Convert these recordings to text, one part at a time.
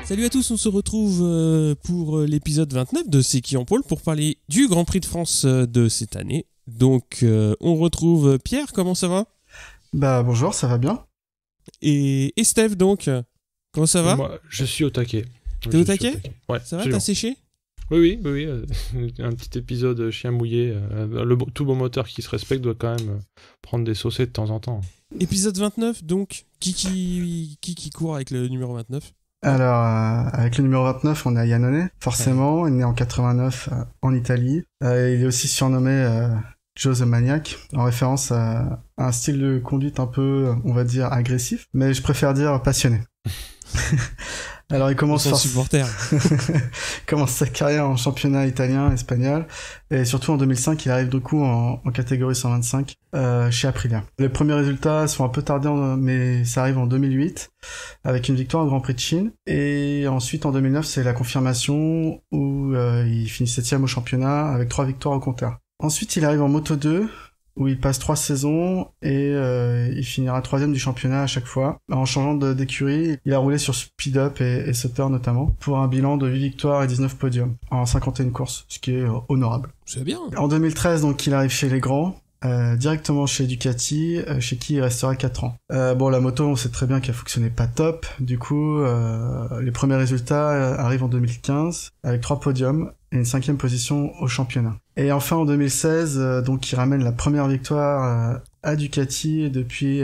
Salut à tous, on se retrouve pour l'épisode 29 de C'est qui en pôle pour parler du Grand Prix de France de cette année. Donc on retrouve Pierre, comment ça va ? Bah bonjour, ça va bien. Et Steph donc, comment ça va ? Moi, je suis au taquet. T'es au taquet ? Ouais, ça va, absolument. t'as séché ? Oui. Un petit épisode chien mouillé. Tout bon moteur qui se respecte doit quand même prendre des saucées de temps en temps. Épisode 29 donc, qui court avec le numéro 29 ? Alors, avec le numéro 29, on a Iannone, forcément, il est né en 89 en Italie. Il est aussi surnommé Joe the Maniac, en référence à un style de conduite un peu, on va dire, agressif, mais je préfère dire passionné. Alors il commence commence sa carrière en championnat italien, espagnol, et surtout en 2005, il arrive du coup en catégorie 125 chez Aprilia. Les premiers résultats sont un peu tardés, mais ça arrive en 2008 avec une victoire au Grand Prix de Chine, et ensuite en 2009 c'est la confirmation où il finit 7ème au championnat avec 3 victoires au compteur. Ensuite il arrive en Moto 2 où il passe 3 saisons et il finira 3ème du championnat à chaque fois. En changeant d'écurie, il a roulé sur Speed Up et Sutter notamment, pour un bilan de 8 victoires et 19 podiums en 51 courses, ce qui est honorable. C'est bien. En 2013, donc, il arrive chez les grands, directement chez Ducati, chez qui il restera 4 ans. Bon, la moto, on sait très bien qu'elle fonctionnait pas top, du coup, les premiers résultats arrivent en 2015, avec 3 podiums et une 5ème position au championnat. Et enfin, en 2016, donc, il ramène la première victoire à Ducati depuis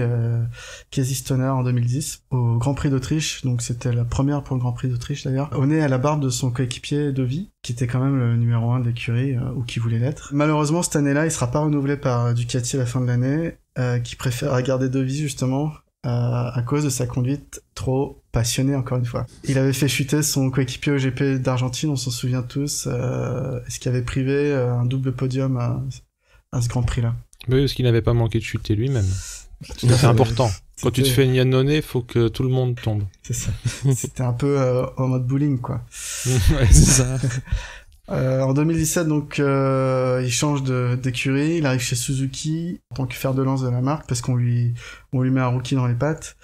Casey Stoner en 2010 au Grand Prix d'Autriche. Donc c'était la première pour le Grand Prix d'Autriche d'ailleurs. Au nez à la barbe de son coéquipier Dovi, qui était quand même le numéro 1 de l'écurie, ou qui voulait l'être. Malheureusement cette année-là, il sera pas renouvelé par Ducati à la fin de l'année, qui préfère garder Dovi justement à cause de sa conduite trop passionnée encore une fois. Il avait fait chuter son coéquipier au GP d'Argentine, on s'en souvient tous, ce qui avait privé un double podium à ce Grand Prix-là. Oui, parce qu'il n'avait pas manqué de chuter lui-même. C'est important. Quand tu te fais une Iannone, il faut que tout le monde tombe. C'est ça. C'était un peu en mode bowling, quoi. Ouais, c'est ça. En 2017, donc, il change d'écurie, il arrive chez Suzuki en tant que fer de lance de la marque, parce qu'on lui met un rookie dans les pattes.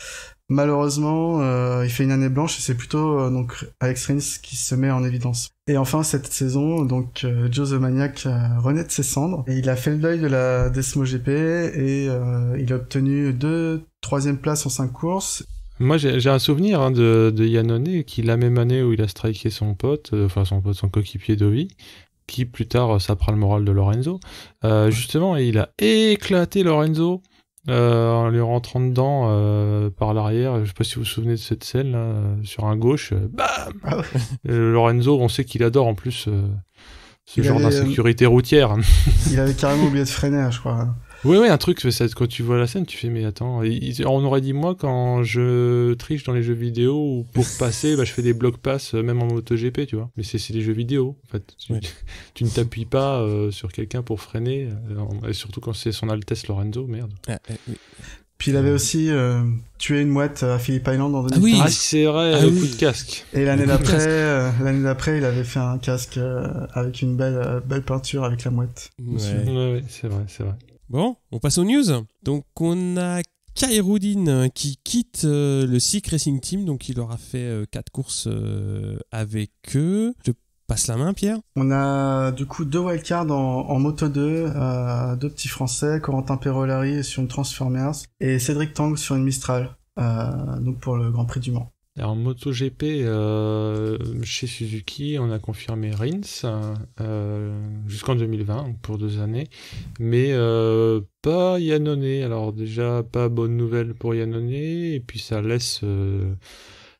Malheureusement, il fait une année blanche et c'est plutôt donc Alex Rins qui se met en évidence. Et enfin cette saison, donc Joe the Maniac renaît de ses cendres et il a fait le deuil de la Desmo GP et il a obtenu 2 troisième places en 5 courses. Moi j'ai un souvenir de Iannone qui la même année où il a striké son coéquipier Dovi, qui plus tard s'apprend le moral de Lorenzo. Justement, il a éclaté Lorenzo. En lui rentrant dedans par l'arrière, je sais pas si vous vous souvenez de cette scène là, sur un gauche, bam. Ah ouais. Lorenzo, on sait qu'il adore en plus ce genre d'insécurité routière. Il avait carrément oublié de freiner, je crois. Oui, un truc, quand tu vois la scène, tu fais mais attends, on aurait dit moi quand je triche dans les jeux vidéo ou pour passer, je fais des block pass même en MotoGP, tu vois. Mais c'est des jeux vidéo, en fait. Tu ne t'appuies pas sur quelqu'un pour freiner, et surtout quand c'est son Altesse Lorenzo, merde. Oui. Puis il avait aussi tué une mouette à Phillip Island en 2015. oui. Ah, c'est vrai, coup de casque. Et l'année d'après, il avait fait un casque avec une belle peinture avec la mouette. Ouais, c'est vrai. Bon, on passe aux news. Donc on a Khairouddin qui quitte le SICK Racing Team, donc il aura fait 4 courses avec eux. Je te passe la main, Pierre. On a du coup 2 wildcards en Moto 2, 2 petits Français, Corentin Perolari sur une Transformers et Cédric Tang sur une Mistral, donc pour le Grand Prix du Mans. Alors, en MotoGP, chez Suzuki, on a confirmé Rins jusqu'en 2020, donc pour 2 années, mais pas Iannone. Alors déjà, pas bonne nouvelle pour Iannone, et puis ça laisse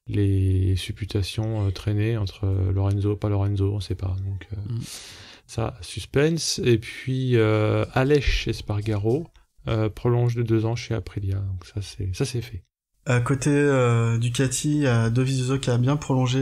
les supputations traîner entre Lorenzo, pas Lorenzo, on sait pas. Donc ça, suspense. Et puis Aleix Espargaro prolonge de 2 ans chez Aprilia, donc ça c'est fait. Côté Ducati, Dovizioso qui a bien prolongé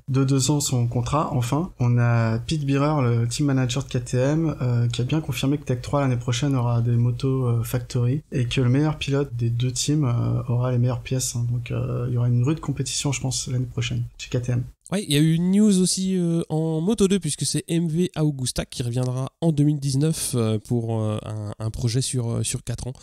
de 2 ans son contrat, enfin. On a Pete Bearer, le team manager de KTM, qui a bien confirmé que Tech 3 l'année prochaine aura des motos factory et que le meilleur pilote des 2 teams aura les meilleures pièces. Donc il y aura une rude compétition, je pense, l'année prochaine chez KTM. Ouais, il y a eu une news aussi en Moto 2 puisque c'est MV Agusta qui reviendra en 2019 pour un projet sur 4 ans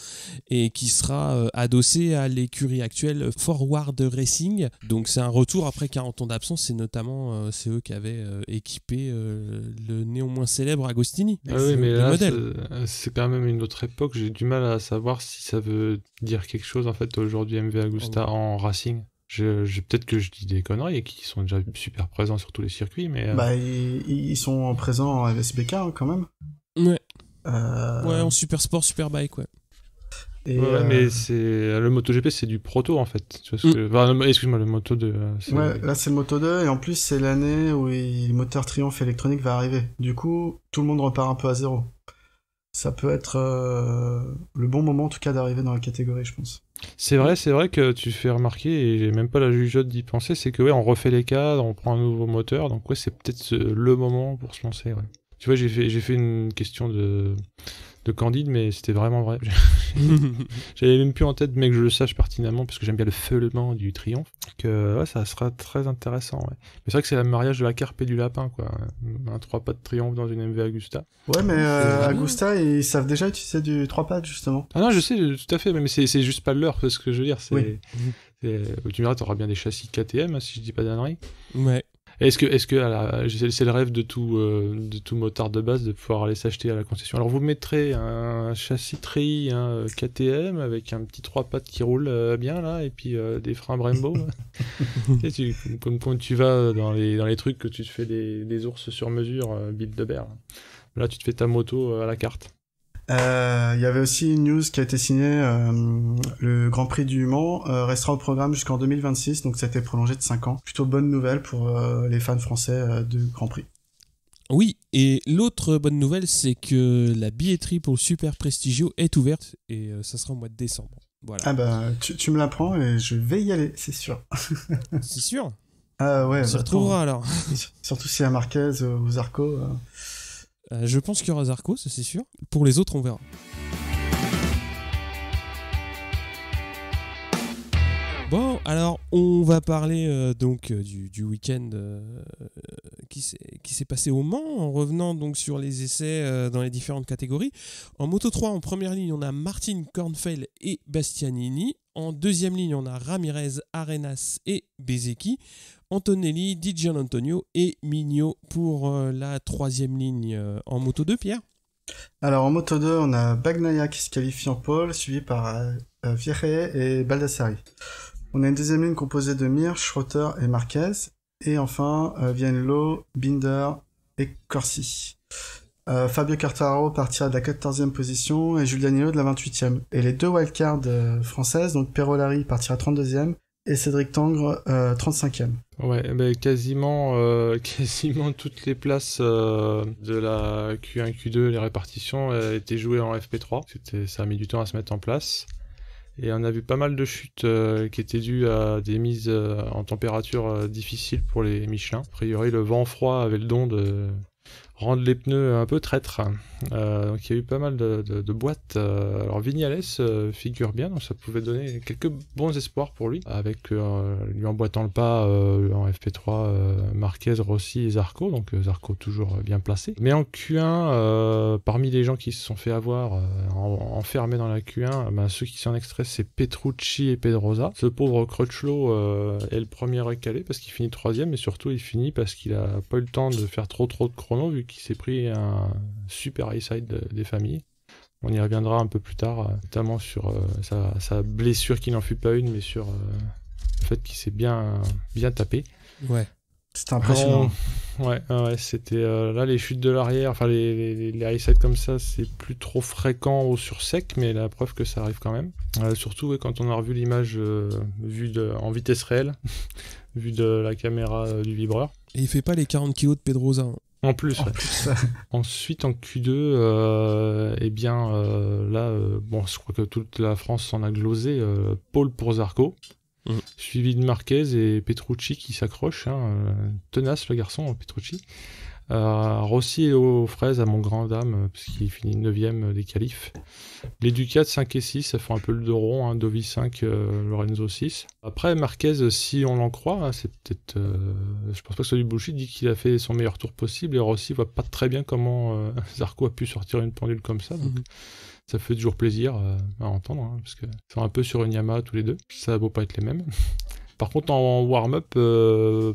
et qui sera adossé à l'écurie actuelle Forward Racing. Donc c'est un retour après 40 ans d'absence, c'est notamment c'est eux qui avaient équipé le néanmoins célèbre Agostini. Ah oui, mais le là modèle. c'est quand même une autre époque, j'ai du mal à savoir si ça veut dire quelque chose en fait aujourd'hui MV Agusta en racing. Peut-être que je dis des conneries et qu'ils sont déjà super présents sur tous les circuits, mais... Bah, ils sont présents en LSBK hein, quand même. Ouais. Ouais, en super sport, super bike, ouais. Et ouais, mais c'est le MotoGP, c'est du proto en fait. Tu vois ce que... Enfin, excuse-moi, le Moto 2. Ouais, là c'est le Moto 2 et en plus c'est l'année où le moteur Triumph électronique va arriver. Du coup, tout le monde repart un peu à zéro. Ça peut être le bon moment en tout cas d'arriver dans la catégorie, je pense. C'est vrai que tu fais remarquer, et j'ai même pas la jugeote d'y penser, c'est que ouais, on refait les cadres, on prend un nouveau moteur, donc ouais, c'est peut-être le moment pour se lancer, ouais. Tu vois, j'ai fait une question de Candide, mais c'était vraiment vrai. J'avais même plus en tête, mais que je le sache pertinemment, parce que j'aime bien le feulement du Triomphe, que ouais, ça sera très intéressant, ouais. Mais c'est vrai que c'est le mariage de la carpe et du lapin, quoi. Un 3 pattes Triomphe dans une MV Agusta. Ouais, mais Agusta, ils savent déjà utiliser du 3 pattes, justement. Ah non, je sais, tout à fait, mais c'est juste pas leur, c'est ce que je veux dire. Oui. Tu me diras, t'auras bien des châssis KTM, si je dis pas d'annerie. Ouais. Est-ce que c'est le rêve de tout motard de base de pouvoir aller s'acheter à la concession. Alors vous mettrez un châssis treillis KTM avec un petit 3 pattes qui roule bien là et puis des freins Brembo. Comme quand tu vas dans les trucs que tu te fais des ours sur mesure Bilderberg. Là tu te fais ta moto à la carte. Il y avait aussi une news qui a été signée, le Grand Prix du Mans restera au programme jusqu'en 2026, donc ça a été prolongé de 5 ans. Plutôt bonne nouvelle pour les fans français de Grand Prix. Oui, et l'autre bonne nouvelle, c'est que la billetterie pour le Super Prestigio est ouverte et ça sera au mois de décembre. Voilà. Ah bah, tu me l'apprends et je vais y aller, c'est sûr. C'est sûr. Ah ouais. On se retrouvera alors. Surtout si à Marquez ou Zarco. Je pense qu'il y aura Zarco, ça c'est sûr. Pour les autres, on verra. Bon, alors on va parler donc du week-end qui s'est passé au Mans, en revenant donc sur les essais dans les différentes catégories. En Moto 3, en première ligne, on a Martin Kornfeld et Bastianini. En deuxième ligne, on a Ramirez, Arenas et Bezzecchi. Antonelli, Di Gianantonio et Mignot pour la troisième ligne en Moto 2, Pierre. Alors en Moto 2, on a Bagnaia qui se qualifie en pole, suivi par Vierre et Baldassari. On a une deuxième ligne composée de Mir, Schroeter et Marquez. Et enfin, viennent Lowe, Binder et Corsi. Fabio Quartararo partira de la 14e position et Giulianillo de la 28e. Et les deux wildcards françaises, donc Perolari partira 32e et Cédric Tangre 35e. Ouais, bah, quasiment toutes les places de la Q1, Q2, les répartitions étaient jouées en FP3. Ça a mis du temps à se mettre en place. Et on a vu pas mal de chutes qui étaient dues à des mises en température difficiles pour les Michelin. A priori, le vent froid avait le don de rendre les pneus un peu traîtres. Donc il y a eu pas mal de boîtes. Alors Vignales figure bien, donc ça pouvait donner quelques bons espoirs pour lui, avec lui emboîtant le pas en FP3 Marquez, Rossi et Zarco, donc Zarco toujours bien placé. Mais en Q1, parmi les gens qui se sont fait avoir enfermés dans la Q1, ceux qui s'en extraient, c'est Petrucci et Pedrosa. Ce pauvre Crutchlow est le premier recalé parce qu'il finit 3ème, et surtout il finit parce qu'il a pas eu le temps de faire trop de chrono vu qu'il s'est pris un super high side des familles. On y reviendra un peu plus tard, notamment sur sa blessure qui n'en fut pas une, mais sur le fait qu'il s'est bien tapé. Ouais. C'était impressionnant. Ouais, c'était là les chutes de l'arrière, enfin les high sides comme ça, c'est plus trop fréquent au sur sec, mais la preuve que ça arrive quand même. Surtout quand on a revu l'image vue en vitesse réelle, vue de la caméra du vibreur. Et il fait pas les 40 kg de Pedrosa. Hein. En plus. Ensuite, en Q2, bon, je crois que toute la France s'en a glosé. Pole pour Zarco, suivi de Marquez et Petrucci qui s'accroche. Tenace le garçon, Petrucci. Rossi est aux fraises à mon grand dame, parce qu'il finit 9ème des qualifs. Les Ducats 5 et 6, ça fait un peu le dos rond, hein, Dovi 5, Lorenzo 6. Après, Marquez, si on l'en croit, hein, c'est peut-être... je pense pas que ce soit du bullshit, dit qu'il a fait son meilleur tour possible, et Rossi voit pas très bien comment Zarco a pu sortir une pendule comme ça, donc ça fait toujours plaisir à entendre, hein, parce qu'ils sont un peu sur une Yamaha tous les deux, ça va pas être les mêmes. Par contre, en warm-up,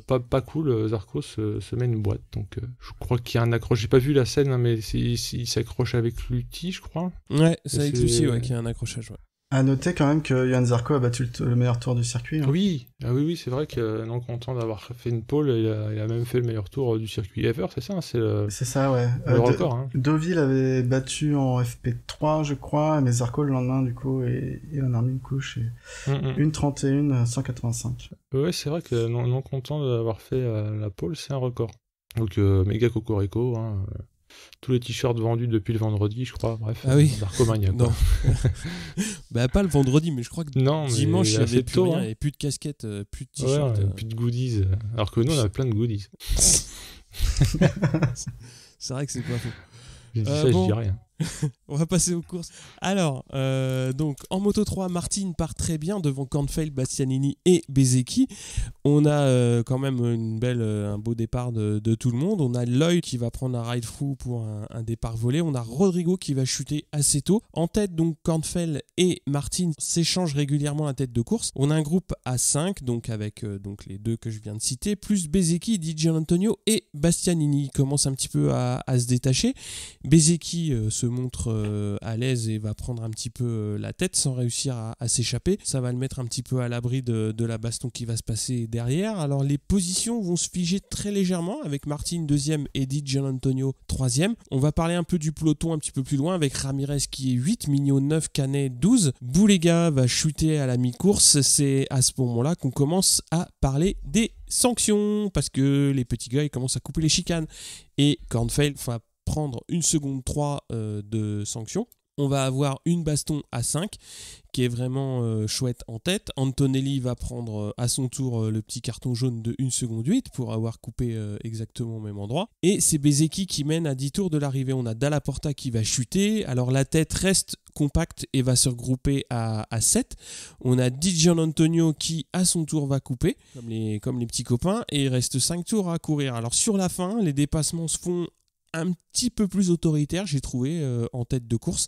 pas cool, Zarco se met une boîte. Donc, je crois qu'il y a un accroche. J'ai pas vu la scène, hein, mais il s'accroche avec Lutti, je crois. Ouais, c'est avec Lutti qu'il y a un accrochage. Ouais. À noter quand même que Johan Zarco a battu le meilleur tour du circuit. Hein. Oui, c'est vrai que non content d'avoir fait une pole, il a même fait le meilleur tour du circuit ever, c'est ça, c'est ça, ouais. Le record. Hein. Deauville avait battu en FP3, je crois, mais Zarco le lendemain, du coup, il en a remis une couche. Et 1:31, 185. Ouais, c'est vrai que non content d'avoir fait la pole, c'est un record. Donc, méga cocorico, hein. Tous les t-shirts vendus depuis le vendredi, je crois. Bref, Zarco Mania. Non. Pas le vendredi, mais je crois que dimanche, il n'y avait plus rien. Il n'y avait plus de casquettes, plus de t-shirts. Plus de goodies. Alors que nous, on a plein de goodies. C'est vrai que c'est pas faux. Je dis ça, je dis rien. On va passer aux courses. Alors, donc en Moto 3, Martin part très bien devant Kornfeld, Bastianini et Bezzecchi. On a quand même un beau départ de tout le monde. On a Lloyd qui va prendre un ride-through pour un départ volé. On a Rodrigo qui va chuter assez tôt. En tête, donc Kornfeld et Martin s'échangent régulièrement la tête de course. On a un groupe à 5, donc avec donc les deux que je viens de citer, plus Bezzecchi, Di Gianantonio et Bastianini. Il commence un petit peu à se détacher. Bezzecchi se montre à l'aise et va prendre un petit peu la tête sans réussir à s'échapper. Ça va le mettre un petit peu à l'abri de la baston qui va se passer derrière. Alors les positions vont se figer très légèrement avec Martin 2e et Di Gianantonio 3e. On va parler un peu du peloton un petit peu plus loin avec Ramirez qui est 8, Mignot 9, Canet 12. Boulega va chuter à la mi-course. C'est à ce moment-là qu'on commence à parler des sanctions parce que les petits gars ils commencent à couper les chicanes et Kornfeld va prendre 1 seconde 3 de sanction. On va avoir une baston à 5 qui est vraiment chouette en tête. Antonelli va prendre à son tour le petit carton jaune de 1 seconde 8 pour avoir coupé exactement au même endroit. Et c'est Bezzecchi qui mène à 10 tours de l'arrivée. On a Dalla Porta qui va chuter. Alors la tête reste compacte et va se regrouper à 7. On a Di Gianantonio qui à son tour va couper comme les petits copains et il reste 5 tours à courir. Alors sur la fin, les dépassements se font un petit peu plus autoritaire, j'ai trouvé, en tête de course.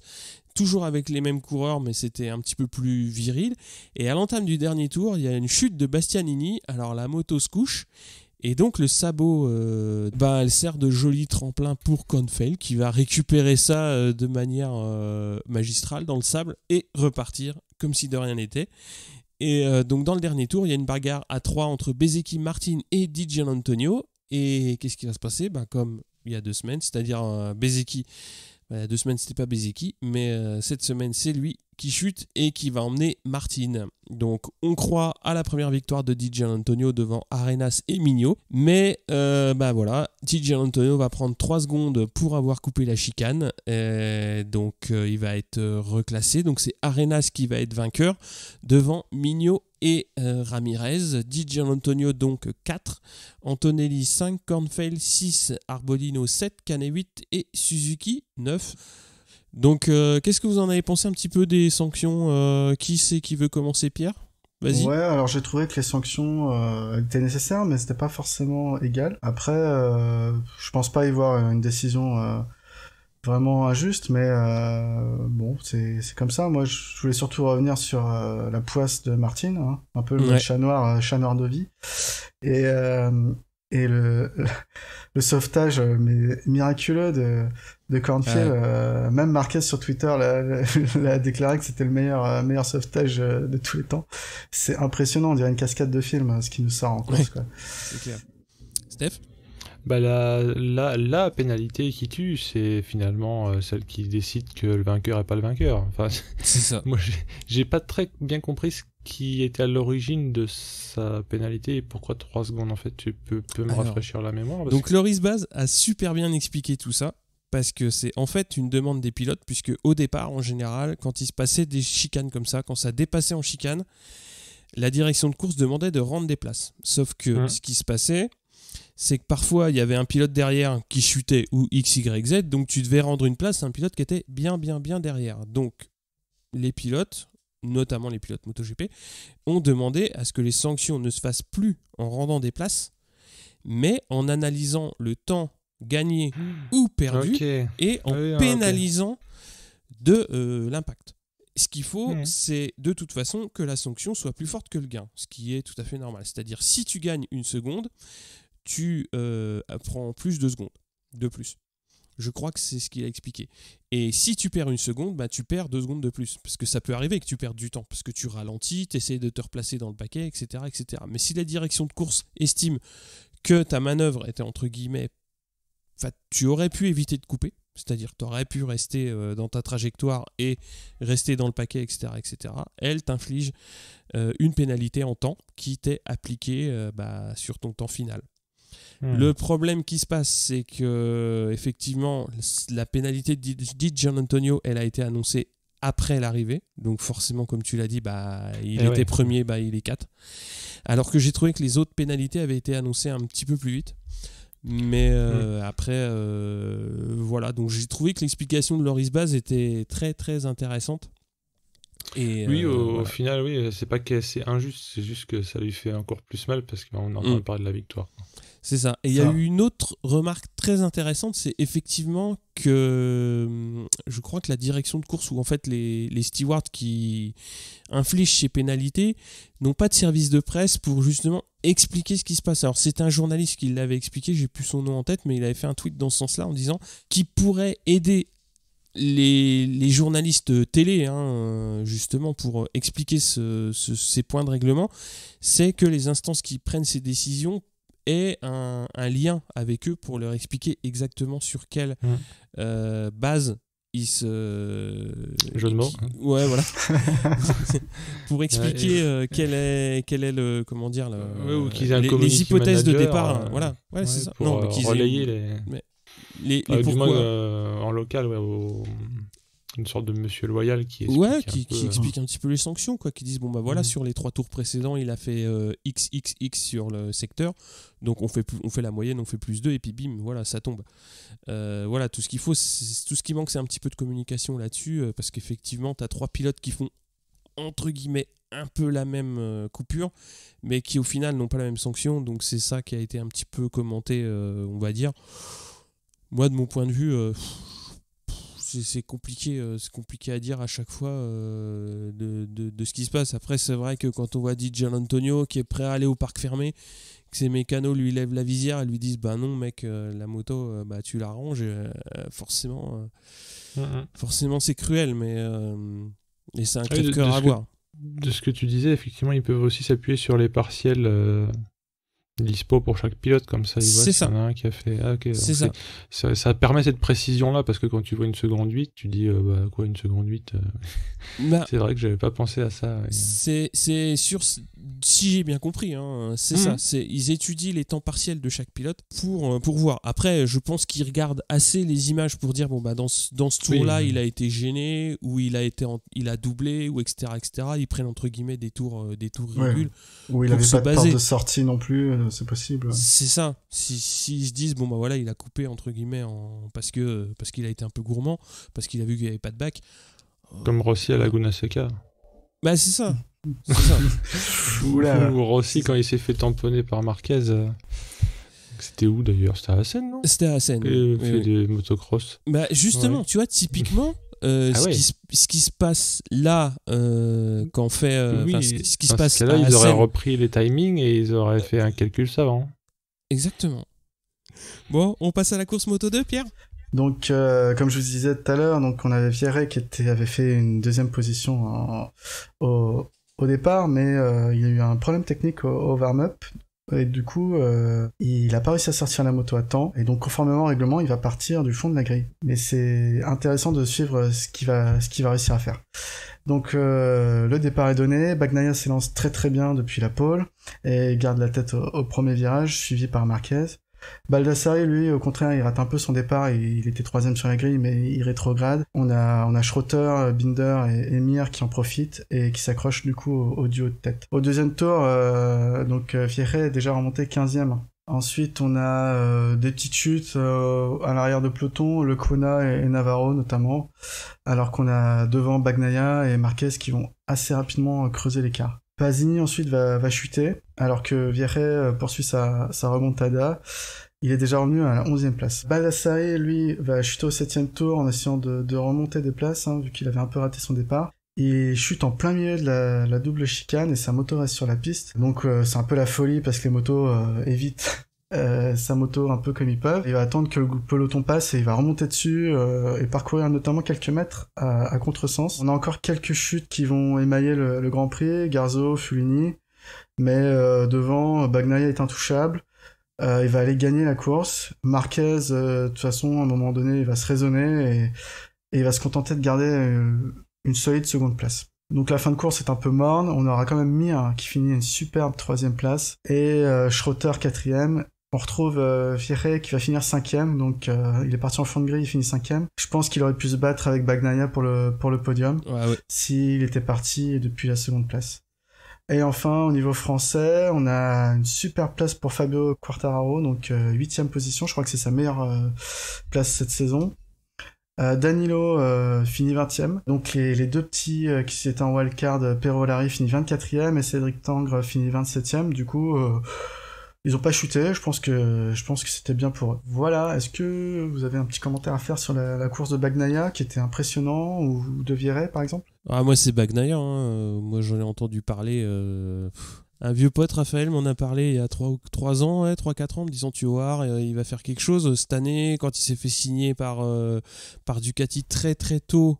Toujours avec les mêmes coureurs, mais c'était un petit peu plus viril. Et à l'entame du dernier tour, il y a une chute de Bastianini. Alors la moto se couche. Et donc le sabot, elle sert de joli tremplin pour Kornfeld qui va récupérer ça de manière magistrale dans le sable et repartir comme si de rien n'était. Et donc dans le dernier tour, il y a une bagarre à 3 entre Bezzecchi, Martin et Di Gianantonio. Et qu'est-ce qui va se passer ? Comme il y a 2 semaines, c'est-à-dire Bezzecchi. Il y a 2 semaines, c'était pas Bezzecchi, mais cette semaine, c'est lui qui chute et qui va emmener Martin. Donc, on croit à la première victoire de Di Gianantonio devant Arenas et Mignot. Mais, Di Gianantonio va prendre 3 secondes pour avoir coupé la chicane. Donc, il va être reclassé. Donc, c'est Arenas qui va être vainqueur devant Mignot et Ramirez. Di Gianantonio donc 4, Antonelli 5, Kornfeld 6, Arbolino 7, Canet 8 et Suzuki 9. Donc qu'est-ce que vous en avez pensé un petit peu des sanctions Qui c'est qui veut commencer, Pierre ? Vas-y. Ouais, alors j'ai trouvé que les sanctions étaient nécessaires, mais c'était pas forcément égal. Après, je pense pas y voir une décision vraiment injuste, mais bon, c'est comme ça. Moi, je voulais surtout revenir sur la poisse de Martin, hein, un peu le chat noir de vie, et le sauvetage miraculeux de Kornfeld. Même Marquez sur Twitter l'a déclaré que c'était le meilleur sauvetage de tous les temps. C'est impressionnant, on dirait une cascade de film, ce qui nous sort en course, quoi. C'est clair. Steph ? La pénalité qui tue, c'est finalement celle qui décide que le vainqueur n'est pas le vainqueur. Enfin, c'est ça. Moi, j'ai pas très bien compris ce qui était à l'origine de sa pénalité et pourquoi 3 secondes. En fait, tu peux me rafraîchir la mémoire. Donc, Loris Baz a super bien expliqué tout ça. Parce que c'est en fait une demande des pilotes, puisque au départ, en général, quand il se passait des chicanes comme ça, quand ça dépassait en chicane, la direction de course demandait de rendre des places. Sauf que ce qui se passait, c'est que parfois il y avait un pilote derrière qui chutait ou X, Y, Z, donc tu devais rendre une place à un pilote qui était bien derrière. Donc les pilotes, notamment les pilotes MotoGP, ont demandé à ce que les sanctions ne se fassent plus en rendant des places, mais en analysant le temps gagné ou perdu et en pénalisant de l'impact. Ce qu'il faut, c'est de toute façon que la sanction soit plus forte que le gain, ce qui est tout à fait normal. C'est-à-dire, si tu gagnes 1 seconde, tu prends plus de secondes de plus. Je crois que c'est ce qu'il a expliqué. Et si tu perds 1 seconde, bah, tu perds 2 secondes de plus. Parce que ça peut arriver que tu perdes du temps. Parce que tu ralentis, tu essaies de te replacer dans le paquet, etc., etc. Mais si la direction de course estime que ta manœuvre était entre guillemets... tu aurais pu éviter de couper. C'est-à-dire que tu aurais pu rester dans ta trajectoire et rester dans le paquet, etc., etc. Elle t'inflige une pénalité en temps qui t'est appliquée sur ton temps final. Le problème qui se passe, c'est que effectivement, la pénalité de Gianantonio, elle a été annoncée après l'arrivée. Donc forcément, comme tu l'as dit, il était premier, il est 4. Alors que j'ai trouvé que les autres pénalités avaient été annoncées un petit peu plus vite. Mais après, voilà. Donc j'ai trouvé que l'explication de Loris Baz était très très intéressante. Et, oui, au final, oui, c'est pas que c'est injuste, c'est juste que ça lui fait encore plus mal parce qu'on entend parler de la victoire. C'est ça. Et il y a eu une autre remarque très intéressante, c'est effectivement que je crois que la direction de course, ou en fait les stewards qui infligent ces pénalités, n'ont pas de service de presse pour justement expliquer ce qui se passe. Alors c'est un journaliste qui l'avait expliqué, j'ai plus son nom en tête, mais il avait fait un tweet dans ce sens-là en disant qu'il pourrait aider les journalistes télé, justement pour expliquer ces points de règlement, c'est que les instances qui prennent ces décisions aient un lien avec eux pour leur expliquer exactement sur quelle base ils se... Jeu de mots. Ouais, voilà. Pour expliquer quel est le... Comment dire ou qu'ils aient un les hypothèses manager, de départ. Voilà. Ouais, c'est ça. Pour non, mais relayer les du pourquoi. moins, en local, une sorte de monsieur loyal qui explique qui explique un petit peu les sanctions, quoi, qui disent voilà, sur les 3 tours précédents il a fait XXX sur le secteur, donc on fait la moyenne, on fait plus 2 et puis bim, voilà, ça tombe. Voilà, tout ce qu'il faut, tout ce qui manque, c'est un petit peu de communication là-dessus, parce qu'effectivement t'as 3 pilotes qui font entre guillemets un peu la même coupure, mais qui au final n'ont pas la même sanction, donc c'est ça qui a été un petit peu commenté, on va dire. Moi, de mon point de vue, c'est compliqué à dire à chaque fois de ce qui se passe. Après, c'est vrai que quand on voit Di Gianantonio qui est prêt à aller au parc fermé, que ses mécanos lui lèvent la visière et lui disent non mec, la moto tu la ranges, forcément c'est cruel, mais et c'est un crève-cœur à voir. De ce que tu disais, effectivement, ils peuvent aussi s'appuyer sur les partiels dispo pour chaque pilote, comme ça il voit s'il y en a un qui a fait c'est ça. Ça permet cette précision là, parce que quand tu vois 1 seconde 8 tu dis quoi 1 seconde 8 c'est vrai que j'avais pas pensé à ça. C'est sûr, si j'ai bien compris, c'est ça, ils étudient les temps partiels de chaque pilote pour voir. Après, je pense qu'ils regardent assez les images pour dire dans ce tour là il a été gêné, ou il a doublé, ou etc. Ils prennent entre guillemets des tours ridicules, ou il avait pas de porte de sortie non plus, c'est possible. C'est ça. Si ils se disent voilà, il a coupé entre guillemets parce qu'il a été un peu gourmand, parce qu'il a vu qu'il n'y avait pas de bac. Comme Rossi à Laguna Seca. C'est ça. C'est ça. Ou Rossi quand il s'est fait tamponner par Marquez. C'était où d'ailleurs? C'était à Assen, non? C'était à Assen. Et fait des motocross. Justement, tu vois, typiquement. Ce qui se passe là quand on fait ce qui se passe là, ils auraient repris les timings et ils auraient fait un calcul savant. Exactement. Bon, on passe à la course Moto 2, Pierre. Donc comme je vous disais tout à l'heure, donc on avait Vierret qui avait fait une 2e position au départ, mais il y a eu un problème technique au warm-up. Et du coup, il a pas réussi à sortir la moto à temps, et donc conformément au règlement, il va partir du fond de la grille. Mais c'est intéressant de suivre ce qu'il va réussir à faire. Donc le départ est donné, Bagnaia s'élance très très bien depuis la pole, et garde la tête au premier virage, suivi par Marquez. Baldassari, lui, au contraire, il rate un peu son départ, il était 3ème sur la grille, mais il rétrograde. On a Schroeter, Binder et Mir qui en profitent et qui s'accrochent du coup au duo de tête. Au 2e tour, donc Vierret est déjà remonté 15ème Ensuite, on a des petites chutes à l'arrière de peloton, Le Kona et Navarro notamment, alors qu'on a devant Bagnaia et Marquez qui vont assez rapidement creuser l'écart. Pasini ensuite va chuter, alors que Vierret poursuit sa remontada. Il est déjà revenu à la 11e place. Baldassare, lui, va chuter au 7e tour en essayant de remonter des places, vu qu'il avait un peu raté son départ. Il chute en plein milieu de la double chicane et sa moto reste sur la piste. Donc c'est un peu la folie parce que les motos évitent sa moto un peu comme ils peuvent. Il va attendre que le peloton passe et il va remonter dessus et parcourir notamment quelques mètres à contresens. On a encore quelques chutes qui vont émailler le Grand Prix, Garzo, Fulini, mais devant, Bagnaia est intouchable. Il va aller gagner la course. Marquez, de toute façon, à un moment donné, il va se raisonner et il va se contenter de garder une solide seconde place. Donc la fin de course est un peu morne. On aura quand même Mir qui finit une superbe 3e place et Schroeter 4e. On retrouve Vierret qui va finir 5e, donc il est parti en fond de grille, il finit 5e. Je pense qu'il aurait pu se battre avec Bagnaia pour le podium s'il était parti depuis la seconde place. Et enfin, au niveau français, on a une super place pour Fabio Quartararo, donc 8e position, je crois que c'est sa meilleure place cette saison. Danilo finit 20e, donc les deux petits qui étaient en wildcard, Perolari finit 24e et Cédric Tangre finit 27e, du coup ils ont pas chuté, je pense que c'était bien pour eux. Voilà, est-ce que vous avez un petit commentaire à faire sur la course de Bagnaia qui était impressionnant ou de Vierret par exemple? Moi c'est Bagnaia, moi j'en ai entendu parler. Un vieux pote, Raphaël, m'en a parlé il y a 3 ans, 3-4 ans, me disant tu vas voir, il va faire quelque chose. Cette année, quand il s'est fait signer par Ducati très très tôt,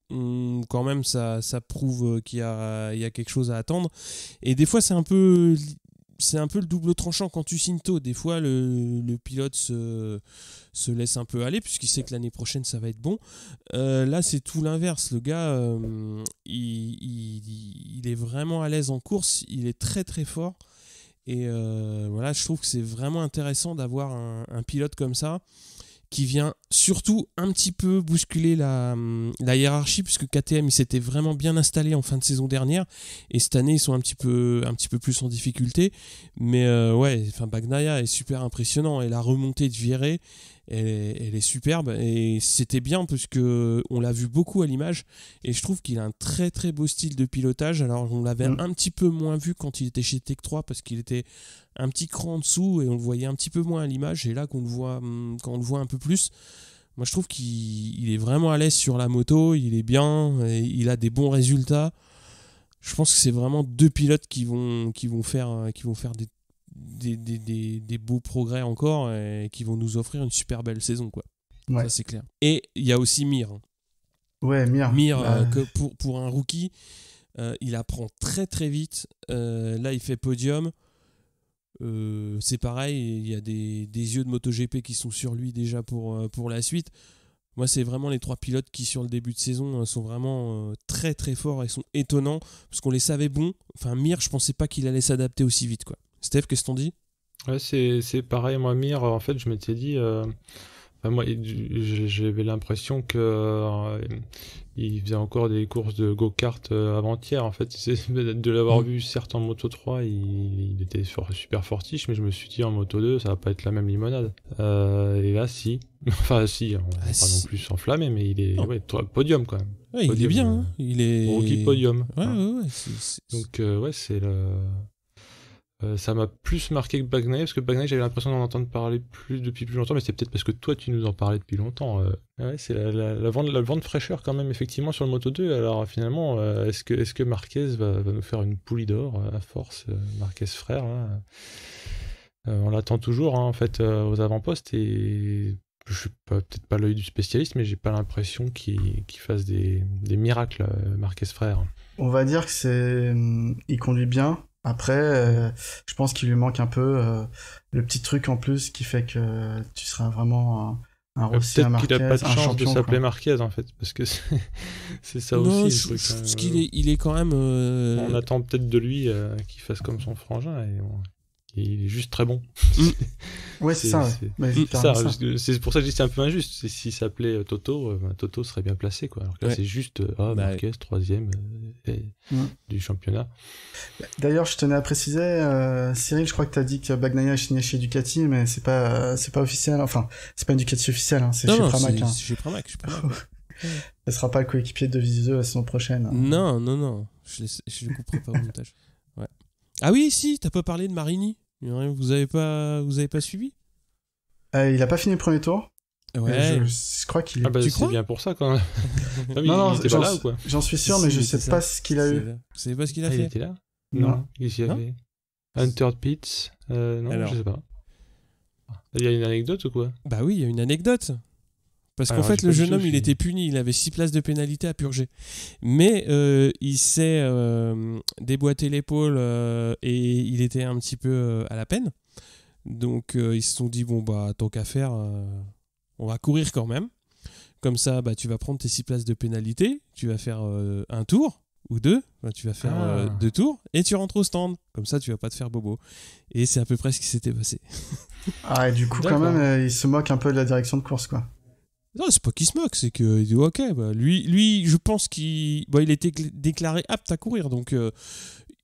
quand même ça prouve qu'il y a quelque chose à attendre. Et des fois c'est un peu le double tranchant quand tu signes tôt. Des fois le pilote se laisse un peu aller puisqu'il sait que l'année prochaine ça va être bon. Là c'est tout l'inverse. Le gars il est vraiment à l'aise en course, il est très très fort et voilà, je trouve que c'est vraiment intéressant d'avoir un pilote comme ça qui vient surtout un petit peu bousculer la hiérarchie, puisque KTM il s'était vraiment bien installé en fin de saison dernière et cette année ils sont un petit peu plus en difficulté, mais Bagnaia est super impressionnant et la remontée de Vierret elle est superbe et c'était bien parce que on l'a vu beaucoup à l'image et je trouve qu'il a un très très beau style de pilotage. Alors on l'avait un petit peu moins vu quand il était chez Tech 3 parce qu'il était un petit cran en dessous et on le voyait un petit peu moins à l'image, et là quand on le voit un peu plus, moi je trouve qu'il est vraiment à l'aise sur la moto, il est bien, il a des bons résultats. Je pense que c'est vraiment deux pilotes qui vont faire des beaux progrès encore et qui vont nous offrir une super belle saison, quoi. Ouais. Ça c'est clair. Et il y a aussi Mir. Ouais, Mir. Que pour un rookie, il apprend très très vite. Là il fait podium. C'est pareil, il y a des yeux de MotoGP qui sont sur lui déjà pour la suite. Moi c'est vraiment les 3 pilotes qui sur le début de saison sont vraiment très très forts et sont étonnants parce qu'on les savait bons. Enfin Mir, je pensais pas qu'il allait s'adapter aussi vite, quoi. Steph, qu'est-ce que t'en dis? Ouais, c'est pareil, moi Mir, en fait je m'étais dit moi j'avais l'impression que il faisait encore des courses de go-kart avant-hier, en fait. De l'avoir vu certes en Moto 3, il était super fortiche, mais je me suis dit en Moto 2 ça va pas être la même limonade. Et là si, enfin si, on va pas non plus s'enflammer, mais il est podium quand même. Ouais, podium, il est bien, hein. Il est rookie podium. Ouais. Donc c'est le ça m'a plus marqué que Bagnaia, parce que Bagnaia j'avais l'impression d'en entendre parler depuis plus longtemps, mais c'est peut-être parce que toi tu nous en parlais depuis longtemps. C'est la vent de fraîcheur quand même effectivement sur le Moto 2. Alors finalement, est-ce que Marquez va nous faire une poulie d'or à force, Marquez frère là on l'attend toujours en fait aux avant-postes, et je suis peut-être pas l'œil du spécialiste, mais j'ai pas l'impression qu'il fasse des miracles, Marquez frère. On va dire que il conduit bien. Après, je pense qu'il lui manque un peu le petit truc en plus qui fait que tu seras vraiment un Rossi, un Marquez, qu'il a pas de un chance champion, de s'appeler quoi. Marquez en fait, parce que c'est ça non, aussi le truc. Je pense qu'il est quand même. On attend peut-être de lui qu'il fasse comme son frangin. Et bon. Il est juste très bon. Ouais, c'est ça. Ouais. C'est pour ça que je dis que c'est un peu injuste. S'il s'appelait Toto, Toto serait bien placé, quoi. Alors que là, c'est juste Marquez, 3e du championnat. D'ailleurs, je tenais à préciser, Cyril, je crois que tu as dit que Bagnaia a signé chez Ducati, mais c'est pas officiel. Enfin, c'est pas une Ducati officielle, c'est chez Pramac. C'est chez Pramac. Ce sera pas le coéquipier de Vizeux la saison prochaine. Non. Je ne comprends pas au montage. Ouais. Ah oui, si, t'as pas parlé de Marini. Vous avez pas suivi? Il a pas fini le premier tour. Ouais. Je crois qu'il est... tu crois? C'est bien pour ça, quand même. Non, il était pas là, ou quoi? J'en suis sûr, mais je sais pas ce qu'il a eu. Vous savez pas ce qu'il a fait? Il était là? Non. Qu'est-ce qu'il a fait? Hunter Pitts? Non, alors... je sais pas. Il y a une anecdote ou quoi? Bah oui, il y a une anecdote. Parce qu'en fait, le jeune homme, il était puni. Il avait 6 places de pénalité à purger. Mais il s'est déboîté l'épaule et il était un petit peu à la peine. Donc, ils se sont dit, bon, bah, tant qu'à faire, on va courir quand même. Comme ça, bah, tu vas prendre tes 6 places de pénalité. Tu vas faire un tour ou 2. Enfin, tu vas faire 2 tours et tu rentres au stand. Comme ça, tu vas pas te faire bobo. Et c'est à peu près ce qui s'était passé. Et du coup, quand même, il se moque un peu de la direction de course, quoi. Non, c'est pas qu'il se moque, c'est qu'il dit ok, bah, lui, je pense qu'il était déclaré apte à courir, donc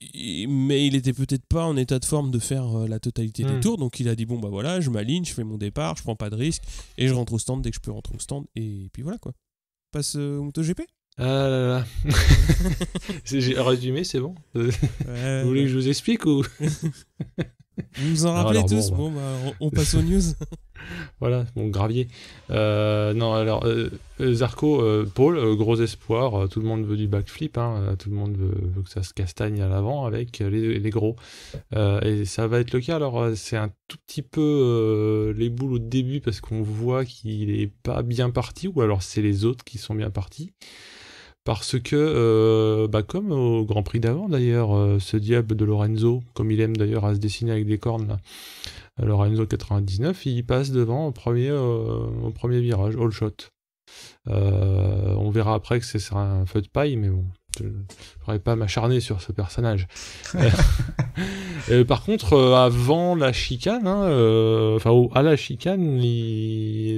mais il était peut-être pas en état de forme de faire la totalité des tours, donc il a dit bon bah voilà, je m'aligne, je fais mon départ, je prends pas de risque et je rentre au stand dès que je peux rentrer au stand et puis voilà quoi. Passe au MotoGP. Ah là là. J'ai résumé, c'est bon. Vous voulez que je vous explique ou? Vous vous en rappelez tous? Bon, bah, on passe aux news. Voilà, mon gravier. Non, alors, Zarco, Paul, gros espoir. Tout le monde veut du backflip. Tout le monde veut que ça se castagne à l'avant avec les gros. Et ça va être le cas. Alors, c'est un tout petit peu les boules au début parce qu'on voit qu'il est pas bien parti, ou alors c'est les autres qui sont bien partis. Parce que, comme au Grand Prix d'avant d'ailleurs, ce diable de Lorenzo, comme il aime d'ailleurs à se dessiner avec des cornes, là, Lorenzo 99, il passe devant au premier virage, all shot. On verra après que ce sera un feu de paille, mais bon, je ne pourrais pas m'acharner sur ce personnage. Par contre, avant la chicane, à la chicane,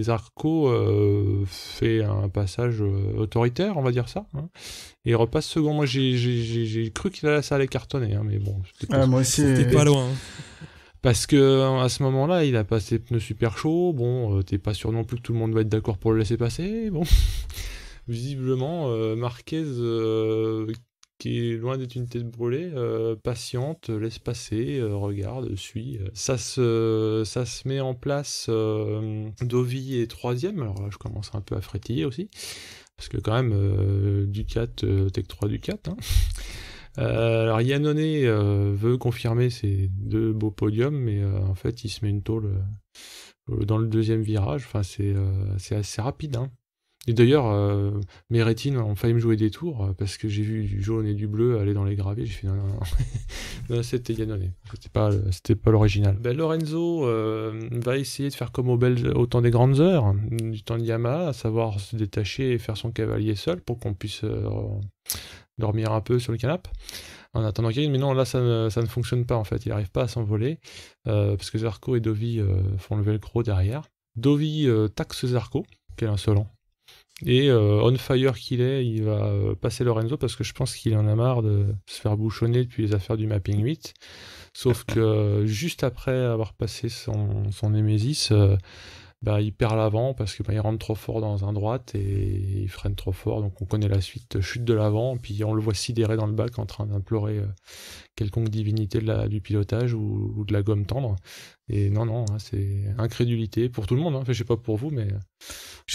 Zarco fait un passage autoritaire, on va dire ça, et il repasse second. Moi, j'ai cru ça allait cartonner, mais bon. Moi aussi. C'était pas loin. Parce que à ce moment-là, il a passé pneus super chauds. Bon, t'es pas sûr non plus que tout le monde va être d'accord pour le laisser passer. Bon, visiblement, Marquez, qui est loin d'être une tête brûlée, patiente, laisse passer, regarde, suit. Ça se met en place. Dovi est 3e. Alors là, je commence un peu à frétiller aussi, parce que quand même, Ducat, Tech 3 Ducat. Alors Iannone veut confirmer ses 2 beaux podiums, mais en fait il se met une tôle dans le 2e virage. Enfin c'est assez rapide. Et d'ailleurs mes rétines ont failli me jouer des tours parce que j'ai vu du jaune et du bleu aller dans les graviers. J'ai fait non. Non, c'était Iannone. C'était pas l'original. Lorenzo va essayer de faire comme au temps des grandes heures du temps de Yamaha, à savoir se détacher et faire son cavalier seul pour qu'on puisse dormir un peu sur le canapé en attendant qu'il mais non, là ça ne fonctionne pas en fait, il n'arrive pas à s'envoler parce que Zarco et Dovi font le velcro derrière. Dovi taxe Zarco, quel insolent, et on fire qu'il est, il va passer Lorenzo parce que je pense qu'il en a marre de se faire bouchonner depuis les affaires du Mapping 8, sauf que juste après avoir passé son Nemesis, il perd l'avant parce que il rentre trop fort dans un droite et il freine trop fort, donc on connaît la suite, chute de l'avant, puis on le voit sidéré dans le bac en train d'implorer quelconque divinité du pilotage ou de la gomme tendre. Et non, c'est incrédulité pour tout le monde, je sais pas pour vous, mais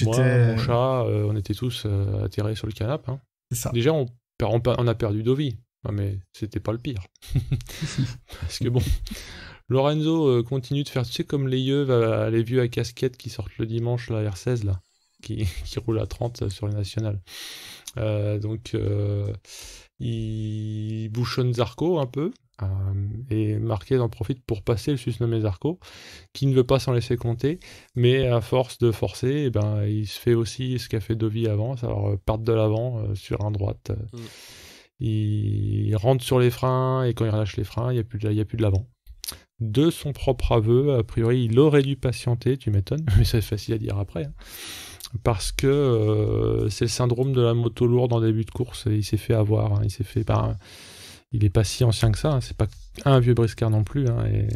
moi, mon chat, on était tous atterrés sur le canapé. C'est ça. Déjà on a perdu Dovi, mais c'était pas le pire. Parce que bon, Lorenzo continue de faire, tu sais, comme les vieux à casquette qui sortent le dimanche, la R16, là, qui roulent à 30 sur les nationales. Donc, il bouchonne Zarco un peu, et Marquez en profite pour passer le susnommé Zarco, qui ne veut pas s'en laisser compter, mais à force de forcer, il se fait aussi ce qu'a fait Dovi avant, à savoir part de l'avant sur un droite. Il rentre sur les freins, et quand il relâche les freins, il n'y a plus de l'avant. de son propre aveu, a priori, il aurait dû patienter, tu m'étonnes, mais c'est facile à dire après, hein. Parce que c'est le syndrome de la moto lourde en début de course, et il s'est fait avoir, hein. Il est pas si ancien que ça, hein. C'est pas un vieux briscard non plus, hein. Et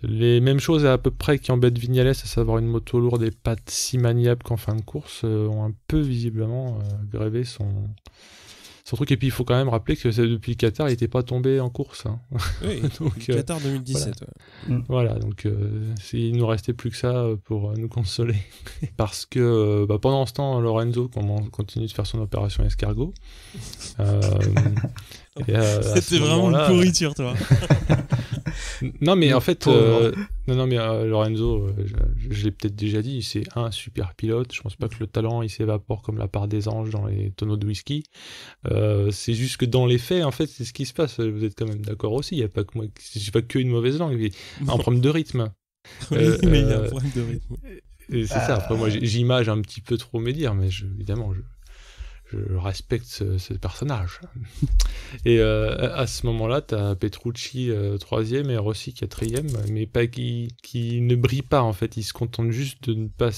les mêmes choses à peu près qui embêtent Vignales, à savoir une moto lourde et pas si maniable qu'en fin de course, ont un peu visiblement grévé son truc. Et puis il faut quand même rappeler que depuis le Qatar, il n'était pas tombé en course, hein. Oui, donc, Qatar 2017. Voilà, donc il nous restait plus que ça pour nous consoler. Parce que pendant ce temps, Lorenzo continue de faire son opération escargot. C'était vraiment une pourriture, toi. Non, mais en fait, Lorenzo, je l'ai peut-être déjà dit, c'est un super pilote. Je pense pas que le talent il s'évapore comme la part des anges dans les tonneaux de whisky. C'est juste que dans les faits, en fait, c'est ce qui se passe. Vous êtes quand même d'accord aussi. Il y a pas que moi, j'ai pas qu'une mauvaise langue. Il y a un problème de rythme. Oui, mais il y a un problème de rythme. Et c'est ça. Après, moi, j'image un petit peu trop mes dires, mais évidemment, je respecte ce personnage. Et à ce moment-là, t'as Petrucci 3e et Rossi 4e, mais pas qui ne brille pas en fait. Il se contente juste de ne pas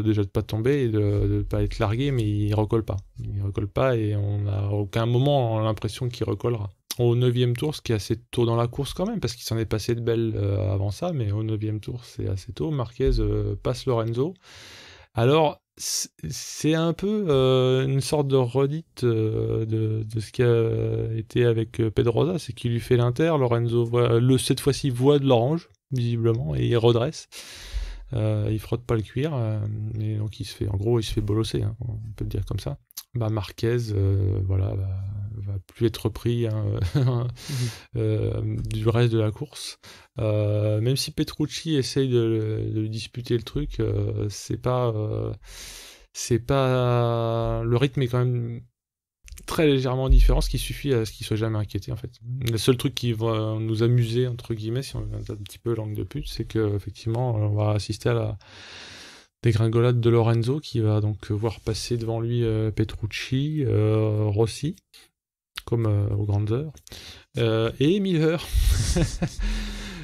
déjà de pas tomber et de ne pas être largué, mais il recolle pas. Il recolle pas et on n'a aucun moment l'impression qu'il recollera. Au 9e tour, ce qui est assez tôt dans la course quand même, parce qu'il s'en est passé de belles avant ça, mais au 9e tour, c'est assez tôt. Marquez passe Lorenzo. Alors, c'est un peu une sorte de redite de ce qui a été avec Pedrosa, c'est qu'il lui fait l'inter, Lorenzo cette fois-ci voit de l'orange, visiblement, et il redresse. Il frotte pas le cuir, et donc il se fait bolosser, hein, on peut le dire comme ça. Marquez, va plus être pris du reste de la course. Même si Petrucci essaye de lui disputer le truc, c'est pas le rythme est quand même très légèrement différent, ce qui suffit à ce qu'il soit jamais inquiété en fait. Le seul truc qui va nous amuser entre guillemets, si on a un petit peu langue de pute, c'est que effectivement on va assister à la dégringolade de Lorenzo qui va donc voir passer devant lui Petrucci, Rossi comme aux grandes heures, et Miller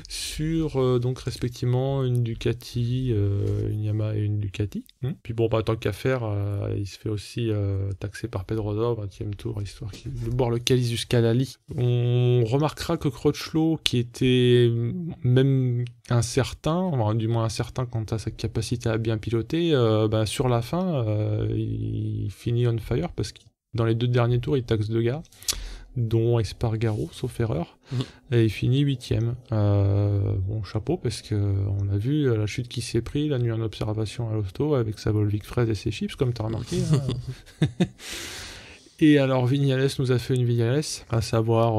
sur donc respectivement une Ducati, une Yamaha et une Ducati. Puis tant qu'à faire, il se fait aussi taxer par Pedrosa au 20e tour, histoire de boire le calice jusqu'à Lali. On remarquera que Crutchlow, qui était même incertain, du moins incertain quant à sa capacité à bien piloter, sur la fin, il finit on fire parce que dans les 2 derniers tours, il taxe 2 gars, dont Espargaro, sauf erreur, et il finit 8e. Chapeau, parce qu'on a vu la chute qu'il s'est pris la nuit en observation à l'hosto, avec sa Volvic fraise et ses chips, comme tu as remarqué. Et alors, Vignales nous a fait une Vignales, à savoir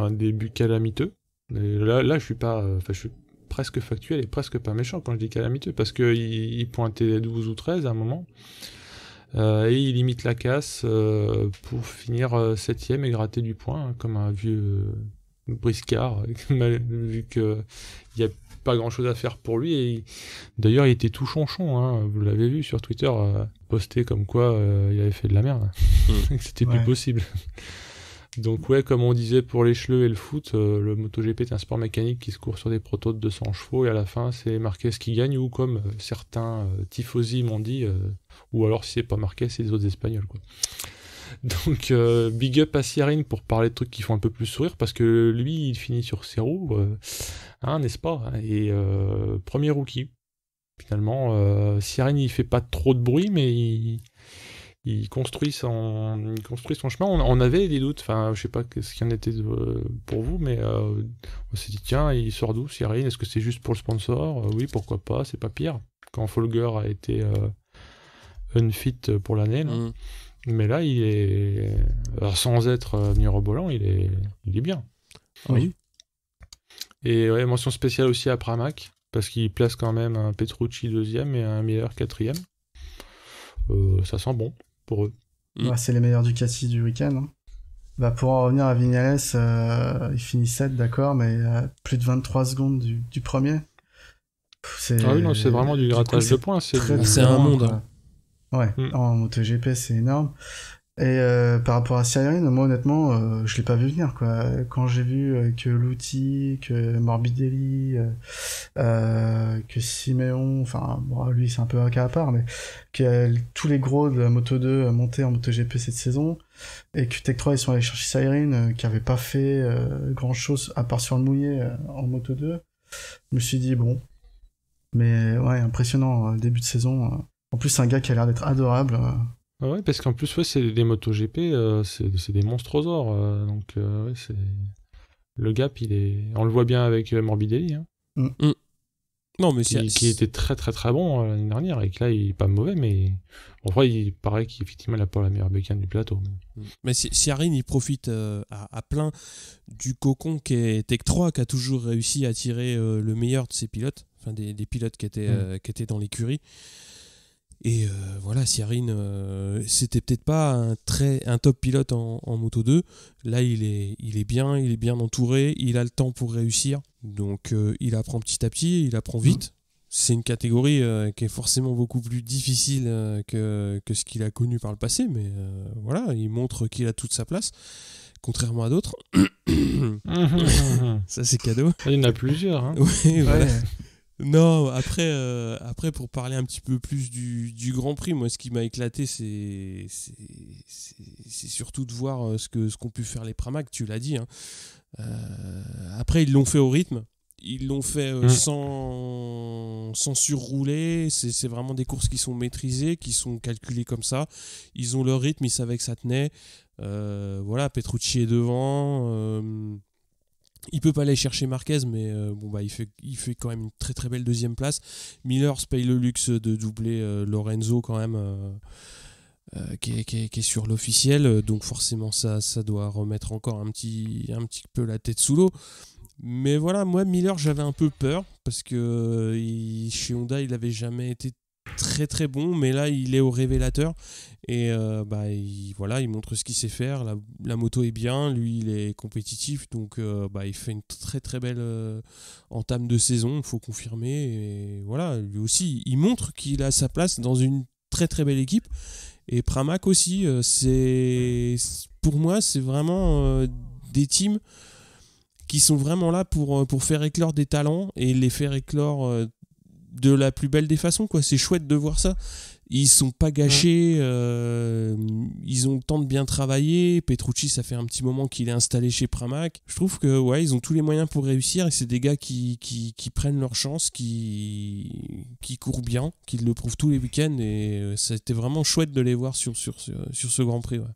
un début calamiteux. Et là je suis pas... je suis presque factuel et presque pas méchant quand je dis calamiteux, parce qu'il pointait 12 ou 13 à un moment. Et il limite la casse pour finir 7ème et gratter du point, hein, comme un vieux briscard, vu qu'il n'y a pas grand chose à faire pour lui. Et d'ailleurs, il était tout chonchon, hein, vous l'avez vu sur Twitter, posté comme quoi il avait fait de la merde, que c'était plus possible. Donc ouais, comme on disait pour les cheleux et le foot, le MotoGP est un sport mécanique qui se court sur des protos de 200 chevaux et à la fin c'est Marquez qui gagne, ou comme certains tifosi m'ont dit, ou alors si c'est pas Marquez, c'est les autres Espagnols, quoi. Donc big up à Ciarin pour parler de trucs qui font un peu plus sourire, parce que lui il finit sur ses roues, n'est-ce pas, et premier rookie finalement. Ciarin il fait pas trop de bruit, mais il construit son chemin. On avait des doutes, je sais pas ce qu'il y en était pour vous, mais on s'est dit tiens, il sort d'où Ciarin? Est-ce que c'est juste pour le sponsor? Oui, pourquoi pas, c'est pas pire. Quand Folger a été unfit pour l'année, là. Mais là il est, alors, sans être mirobolant, il est bien. Oui. Et ouais, mention spéciale aussi à Pramac, parce qu'il place quand même un Petrucci 2e et un Miller 4e. Ça sent bon pour eux. C'est les meilleurs Ducati du week-end. Hein. Pour en revenir à Vignales, il finit 7, d'accord, mais plus de 23 secondes du premier. C'est vraiment du grattage de points. C'est un monde. Hein. Ouais, en MotoGP, c'est énorme. Et par rapport à Cyrine, moi honnêtement, je l'ai pas vu venir quoi. Quand j'ai vu que Lutti, que Morbidelli, que Siméon, enfin bon, lui c'est un peu un cas à part, mais que tous les gros de Moto 2 montés en MotoGP cette saison, et que Tech 3 ils sont allés chercher Cyrine, qui avait pas fait grand chose à part sur le mouillé en Moto 2, je me suis dit bon, mais ouais impressionnant début de saison. En plus c'est un gars qui a l'air d'être adorable. Ah ouais, parce qu'en plus, ouais, c'est des MotoGP, c'est des monstrosaures. Donc, ouais, c'est... Le gap, on le voit bien avec Morbidelli, hein, Non, mais qui était très très très bon l'année dernière, et que là, il est pas mauvais, mais en vrai, il paraît qu'effectivement, il a pas la meilleure bécane du plateau. Mais Cyrine, il profite à plein du cocon qu'est Tech 3, qui a toujours réussi à tirer le meilleur de ses pilotes, enfin des pilotes qui étaient dans l'écurie. Et voilà, Cyrine, c'était peut-être pas un top pilote en Moto 2. Là, il est bien entouré, il a le temps pour réussir. Donc, il apprend petit à petit, il apprend vite. C'est une catégorie qui est forcément beaucoup plus difficile que ce qu'il a connu par le passé. Mais voilà, il montre qu'il a toute sa place, contrairement à d'autres. Ça, c'est cadeau. Il y en a plusieurs. Hein. Ouais, voilà. Non, après pour parler un petit peu plus du Grand Prix, moi ce qui m'a éclaté c'est surtout de voir ce qu'ont pu faire les Pramac, tu l'as dit. Hein. Après ils l'ont fait au rythme, ils l'ont fait sans surrouler, c'est vraiment des courses qui sont maîtrisées, qui sont calculées comme ça. Ils ont leur rythme, ils savaient que ça tenait. Voilà, Petrucci est devant. Il peut pas aller chercher Marquez, mais il fait quand même une très très belle deuxième place. Miller se paye le luxe de doubler Lorenzo quand même, qui est sur l'officiel, donc forcément ça doit remettre encore un petit peu la tête sous l'eau. Mais voilà, moi Miller j'avais un peu peur parce que chez Honda il avait jamais été très très bon, mais là il est au révélateur et il montre ce qu'il sait faire. La moto est bien, lui il est compétitif, donc il fait une très très belle entame de saison, il faut confirmer. Et voilà, lui aussi il montre qu'il a sa place dans une très très belle équipe. Et Pramac aussi, pour moi c'est vraiment des teams qui sont vraiment là pour faire éclore des talents et les faire éclore de la plus belle des façons, quoi. C'est chouette de voir ça. Ils sont pas gâchés, ils ont le temps de bien travailler. Petrucci, ça fait un petit moment qu'il est installé chez Pramac. Je trouve que ouais, ils ont tous les moyens pour réussir et c'est des gars qui prennent leur chance, qui courent bien, qui le prouvent tous les week-ends et c'était vraiment chouette de les voir sur ce Grand Prix. Ouais.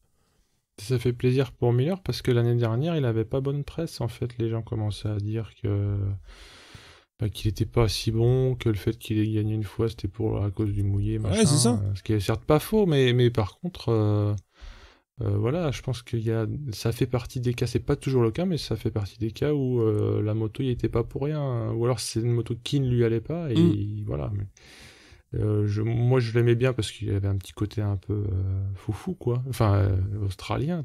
Ça fait plaisir pour Miller parce que l'année dernière, il avait pas bonne presse en fait. Les gens commençaient à dire qu'il était pas si bon, que le fait qu'il ait gagné une fois c'était à cause du mouillé, machin. Ouais, c'est ça. Ce qui est certes pas faux, mais par contre, voilà, je pense ça fait partie des cas, c'est pas toujours le cas, mais ça fait partie des cas où la moto y était pas pour rien, ou alors c'est une moto qui ne lui allait pas, et voilà. Mais, moi je l'aimais bien parce qu'il avait un petit côté un peu foufou, quoi, enfin australien.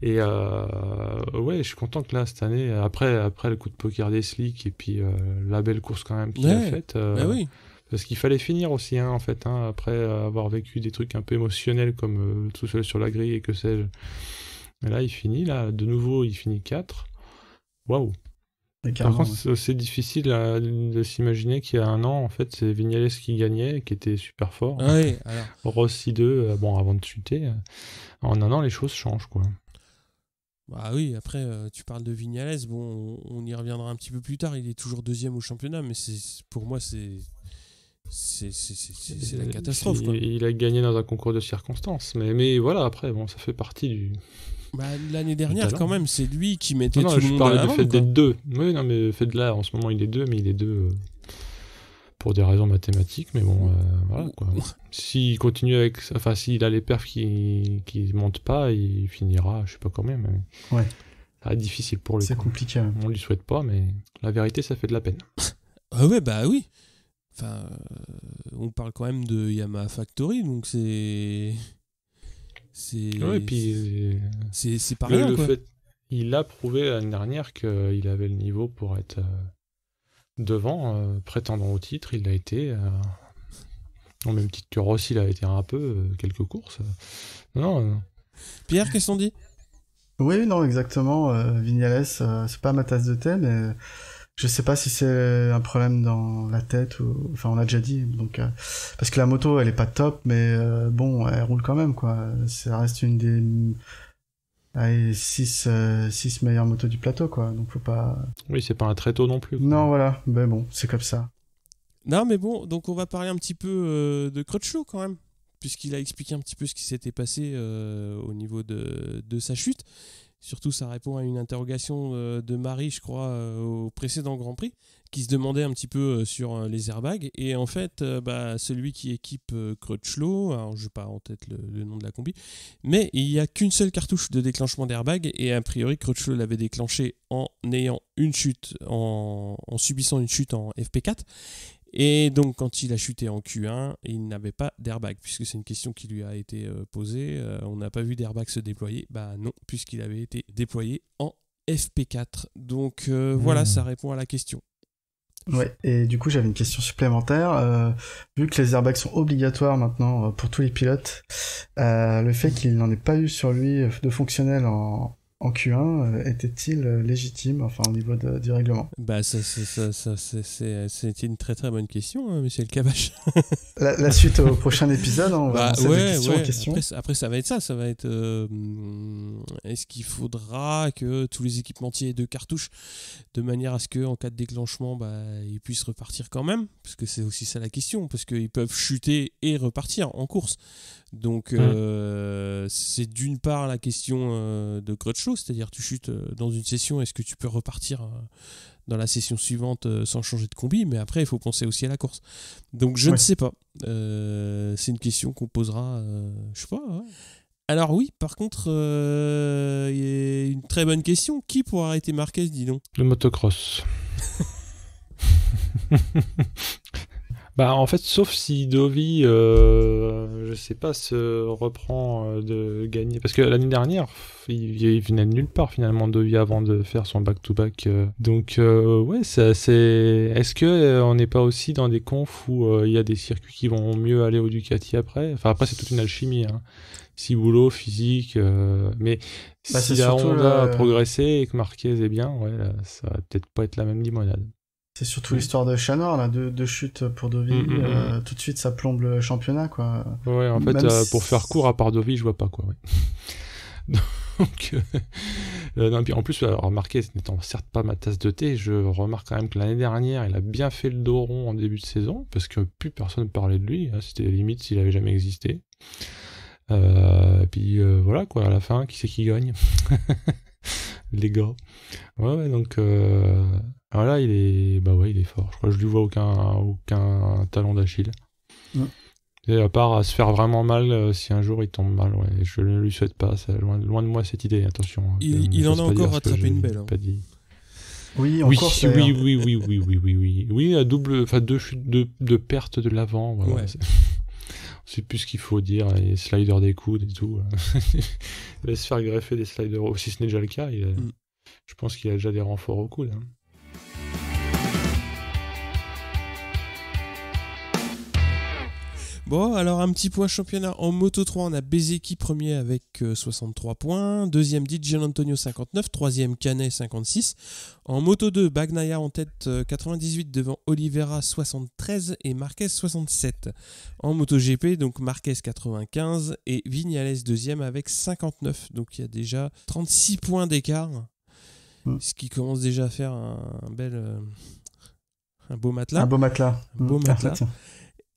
Et ouais, je suis content que là, cette année, après le coup de poker des slicks et puis la belle course quand même qu'il a faite, oui. parce qu'il fallait finir aussi, hein, en fait, hein, après avoir vécu des trucs un peu émotionnels comme tout seul sur la grille et que sais-je. Mais là, il finit, de nouveau, il finit 4. Waouh! Par contre, c'est difficile de s'imaginer qu'il y a un an, en fait, c'est Vignales qui gagnait, qui était super fort. Ah oui, alors. Rossi 2, avant de chuter. En un an, les choses changent, quoi. Bah oui, après, tu parles de Vignales, bon, on y reviendra un petit peu plus tard, il est toujours deuxième au championnat, mais pour moi, c'est la catastrophe, quoi. Il a gagné dans un concours de circonstances, mais voilà, après, bon, ça fait partie du... l'année dernière, quand même, c'est lui qui mettait tout le monde je parlais du fait quoi. d'être deux. Oui, non, mais le fait de là, en ce moment, il est deux, mais il est deux pour des raisons mathématiques, mais bon, voilà, quoi. S'il continue s'il a les perfs qui montent pas, il finira, je sais pas quand même. Ouais. Ça va être difficile pour lui. C'est compliqué. On lui souhaite pas, mais la vérité, ça fait de la peine. Ah ouais, bah oui. Enfin, on parle quand même de Yamaha Factory, donc c'est... Ouais, puis c'est pas rien, quoi. Il a prouvé l'année dernière qu'il avait le niveau pour être devant, prétendant au titre. Il l'a été Au même titre que Rossi, il a été un peu quelques courses. Non. Pierre, qu'est-ce qu'on dit? Oui, non, exactement. Vignales, c'est pas ma tasse de thé, mais je sais pas si c'est un problème dans la tête ou... Enfin, on l'a déjà dit, donc... Parce que la moto, elle est pas top, mais bon, elle roule quand même, quoi. Ça reste une des... Allez, 6 meilleures motos du plateau, quoi. Donc faut pas... Oui, c'est pas un tréteau non plus, quoi. Non, voilà. Ben bon, c'est comme ça. Non, mais bon, donc on va parler un petit peu de Crutchlow quand même, puisqu'il a expliqué un petit peu ce qui s'était passé au niveau de sa chute. Surtout, ça répond à une interrogation de Marie, je crois, au précédent Grand Prix, qui se demandait un petit peu sur les airbags. Et en fait, celui qui équipe Crutchlow, alors je n'ai pas en tête le nom de la combi, mais il n'y a qu'une seule cartouche de déclenchement d'airbag. Et a priori, Crutchlow l'avait déclenché en ayant une chute, en subissant une chute en FP4. Et donc, quand il a chuté en Q1, il n'avait pas d'airbag, puisque c'est une question qui lui a été posée. On n'a pas vu d'airbag se déployer. Bah non, puisqu'il avait été déployé en FP4. Donc voilà, ça répond à la question. Ouais, et du coup, j'avais une question supplémentaire. Vu que les airbags sont obligatoires maintenant pour tous les pilotes, le fait qu'il n'en ait pas eu sur lui de fonctionnel en Q1, était-il légitime, enfin au niveau du règlement? Bah c'était une très très bonne question, hein, monsieur El Kabbach. La suite au prochain épisode, on va lancer des questions en question. Après, ça va être ça, va être est-ce qu'il faudra que tous les équipementiers aient 2 cartouches de manière à ce qu'en cas de déclenchement, ils puissent repartir quand même, parce que c'est aussi ça la question, parce qu'ils peuvent chuter et repartir en course. Donc c'est d'une part la question de Crutchlow, c'est-à-dire tu chutes dans une session, est-ce que tu peux repartir dans la session suivante sans changer de combi, mais après il faut penser aussi à la course. Donc je ne sais pas, c'est une question qu'on posera, je sais pas. Ouais. Alors oui, par contre, il y a une très bonne question, qui pourra arrêter Marquez, dis donc? Le motocross. En fait, sauf si Dovi, je sais pas, se reprend de gagner. Parce que l'année dernière, il venait de nulle part finalement, Dovi, avant de faire son back-to-back. Donc, ouais, c'est assez... Est-ce que on n'est pas aussi dans des confs où il y a des circuits qui vont mieux aller au Ducati après? Enfin, après, c'est toute une alchimie, hein. Si boulot, physique, mais si la Honda a progressé et que Marquez est bien, ouais, là, ça va peut-être pas être la même limonade. C'est surtout l'histoire de chat noir, là, de chute pour Dovi. Tout de suite, ça plombe le championnat, quoi. Ouais, en fait, pour faire court, à part Dovi, je vois pas, quoi. Ouais. Donc, non, puis en plus, alors Marquez n'étant certes pas ma tasse de thé, je remarque quand même que l'année dernière, il a bien fait le dos rond en début de saison, parce que plus personne parlait de lui, hein, c'était limite s'il avait jamais existé. Puis voilà, quoi, à la fin, qui c'est qui gagne? Les gars. Ouais, donc voilà, il est fort. Je crois que je lui vois aucun talon d'Achille. Et à part à se faire vraiment mal si un jour il tombe mal, ouais, je ne lui souhaite pas, c'est loin de moi cette idée, attention. Il en a encore rattrapé une belle. Hein. Oui, en course. Oui, à double, enfin 2 chutes de perte de l'avant, voilà. Ouais. C'est plus ce qu'il faut dire, les sliders des coudes et tout. Il va se faire greffer des sliders, si ce n'est déjà le cas, je pense qu'il a déjà des renforts au coude. Hein. Bon, alors un petit point championnat. En Moto 3, on a Bezzecchi premier avec 63 points. Deuxième, Di Gianantonio 59. Troisième, Canet 56. En Moto 2, Bagnaia en tête 98 devant Oliveira 73 et Marquez 67. En Moto GP, donc Marquez 95 et Vignales deuxième avec 59. Donc il y a déjà 36 points d'écart. Ce qui commence déjà à faire un beau matelas. Un beau matelas.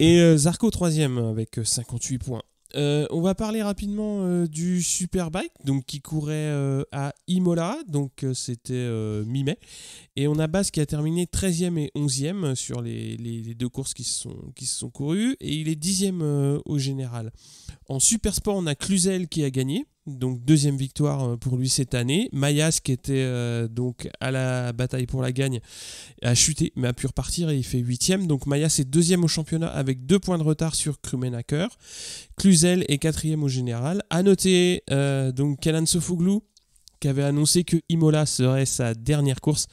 Et Zarco 3ème avec 58 points. On va parler rapidement du Superbike, donc qui courait à Imola, donc c'était mi-mai. Et on a Bas qui a terminé 13e et 11e sur les 2 courses qui se sont courues, et il est 10e au général. En Supersport, on a Cluzel qui a gagné, donc 2e victoire pour lui cette année. Mayas qui était donc à la bataille pour la gagne a chuté mais a pu repartir et il fait 8e. Donc Mayas est 2e au championnat avec 2 points de retard sur Krummenacher. Cluzel est 4e au général. À noter donc Kenan Sofuoglu qui avait annoncé que Imola serait sa dernière course.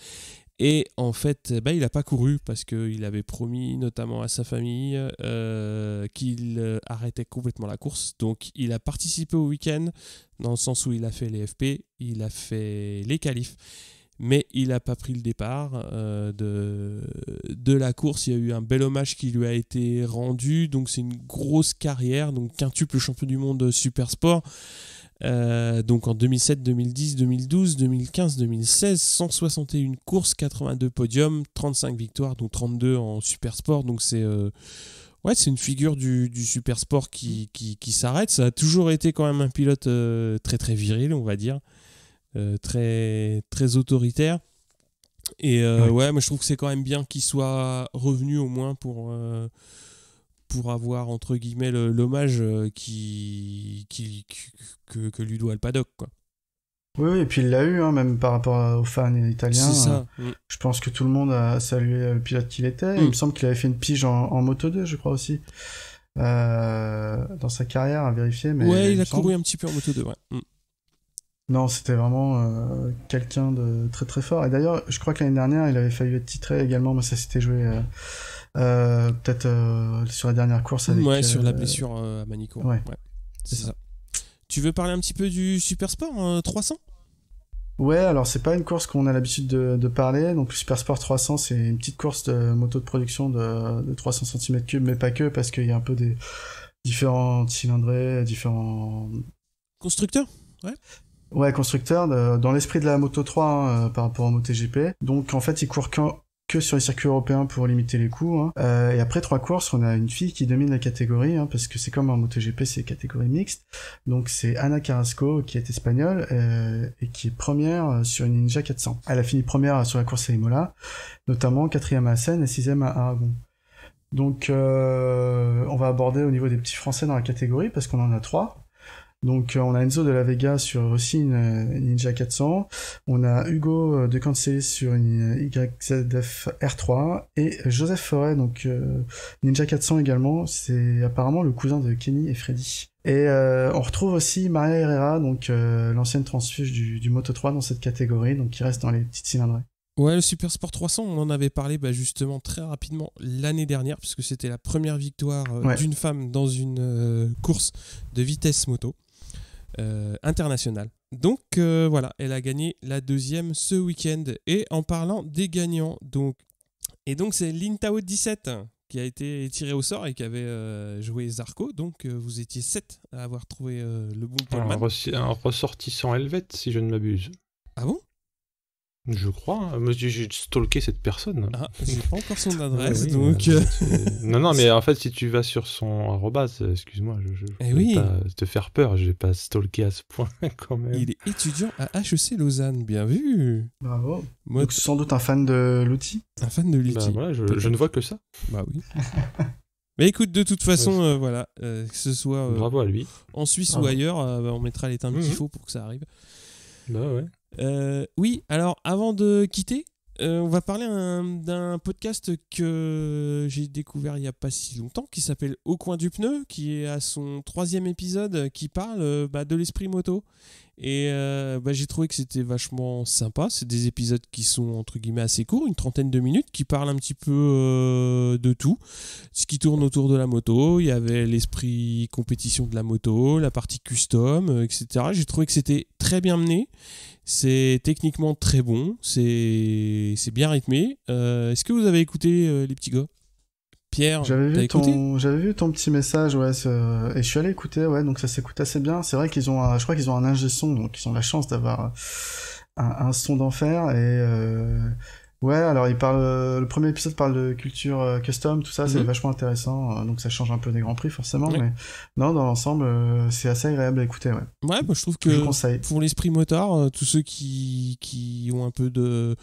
Et en fait, il n'a pas couru parce qu'il avait promis notamment à sa famille qu'il arrêtait complètement la course. Donc il a participé au week-end dans le sens où il a fait les FP, il a fait les qualifs, mais il n'a pas pris le départ de la course. Il y a eu un bel hommage qui lui a été rendu, donc c'est une grosse carrière, donc quintuple champion du monde super sport. Donc en 2007, 2010, 2012, 2015, 2016, 161 courses, 82 podiums, 35 victoires, dont 32 en super sport. Donc c'est une figure du super sport qui s'arrête. Ça a toujours été quand même un pilote très très viril, on va dire, très très autoritaire. Et moi je trouve que c'est quand même bien qu'il soit revenu au moins pour avoir entre guillemets l'hommage que lui doit le paddock, quoi. Oui, et puis il l'a eu, hein, même par rapport aux fans italiens. C'est ça. Je pense que tout le monde a salué le pilote qu'il était. Il me semble qu'il avait fait une pige en Moto 2, je crois aussi, dans sa carrière, à vérifier. Mais il a couru un petit peu en Moto 2, ouais. Non, c'était vraiment quelqu'un de très très fort. Et d'ailleurs, je crois que l'année dernière, il avait failli être titré également, mais ça s'était joué peut-être sur la dernière course avec... sur la blessure à Manico. Ouais. C'est ça. Tu veux parler un petit peu du Super Sport 300 ? Ouais, alors c'est pas une course qu'on a l'habitude de parler. Donc le Super Sport 300, c'est une petite course de moto de production de 300 cm3, mais pas que, parce qu'il y a un peu des différents cylindrés, différents... Constructeurs ? Ouais, constructeurs, dans l'esprit de la Moto 3 hein, par rapport au MotoGP. Donc en fait, ils courent que sur les circuits européens pour limiter les coûts. Hein. Et après 3 courses, on a une fille qui domine la catégorie, hein, parce que c'est comme en MotoGP, c'est catégorie mixte. Donc c'est Ana Carrasco, qui est espagnole, et qui est première sur une Ninja 400. Elle a fini première sur la course à Imola, notamment 4e à Seine et 6e à Aragon. Donc on va aborder au niveau des petits français dans la catégorie, parce qu'on en a 3. Donc on a Enzo de la Vega sur aussi une Ninja 400, on a Hugo de Cancel sur une YZF R3 et Joseph Forêt, donc Ninja 400 également, c'est apparemment le cousin de Kenny et Freddy. Et on retrouve aussi Maria Herrera, donc l'ancienne transfuge du Moto 3 dans cette catégorie, donc qui reste dans les petites cylindrées. Ouais, le Super Sport 300, on en avait parlé justement très rapidement l'année dernière, puisque c'était la première victoire d'une femme dans une course de vitesse moto. Internationale. Donc voilà, elle a gagné la 2e ce week-end. Et en parlant des gagnants, donc c'est Lintao 17 qui a été tiré au sort et qui avait joué Zarco. Donc vous étiez 7 à avoir trouvé le bon poleman. Un ressortissant helvète, si je ne m'abuse. Ah bon ? Je crois. J'ai stalké cette personne. Ah, j'ai pas encore son adresse, oui, donc... Non, mais en fait, si tu vas sur son arrobase, excuse-moi, je vais pas te faire peur, je vais pas stalker à ce point, quand même. Il est étudiant à HEC Lausanne, bien vu. Bravo. Donc sans doute un fan de l'outil. Un fan de l'outil. Bah voilà, je ne vois que ça. Bah oui. Mais écoute, de toute façon, voilà, que ce soit bravo à lui. En Suisse ou ailleurs, on mettra les timbres qu'il faut pour que ça arrive. Bah ouais. Oui, alors avant de quitter, on va parler d'un podcast que j'ai découvert il n'y a pas si longtemps, qui s'appelle Au coin du pneu, qui est à son 3e épisode, qui parle de l'esprit moto. Et j'ai trouvé que c'était vachement sympa. C'est des épisodes qui sont entre guillemets assez courts, une 30aine de minutes, qui parlent un petit peu de tout, ce qui tourne autour de la moto. Il y avait l'esprit compétition de la moto, la partie custom, etc. J'ai trouvé que c'était très bien mené. C'est techniquement très bon, c'est bien rythmé. Est-ce que vous avez écouté les petits gars ? Pierre, j'avais vu ton petit message, ouais, et je suis allé écouter, ouais, donc ça s'écoute assez bien. C'est vrai qu'ils ont, je crois qu'ils ont un ingé son, donc ils ont la chance d'avoir un son d'enfer. Et ouais, alors le premier épisode parle de culture custom, tout ça, c'est vachement intéressant. Donc ça change un peu des grands prix forcément, mais non, dans l'ensemble, c'est assez agréable à écouter, ouais. Ouais, moi je trouve que pour l'esprit motard, tous ceux qui ont un peu de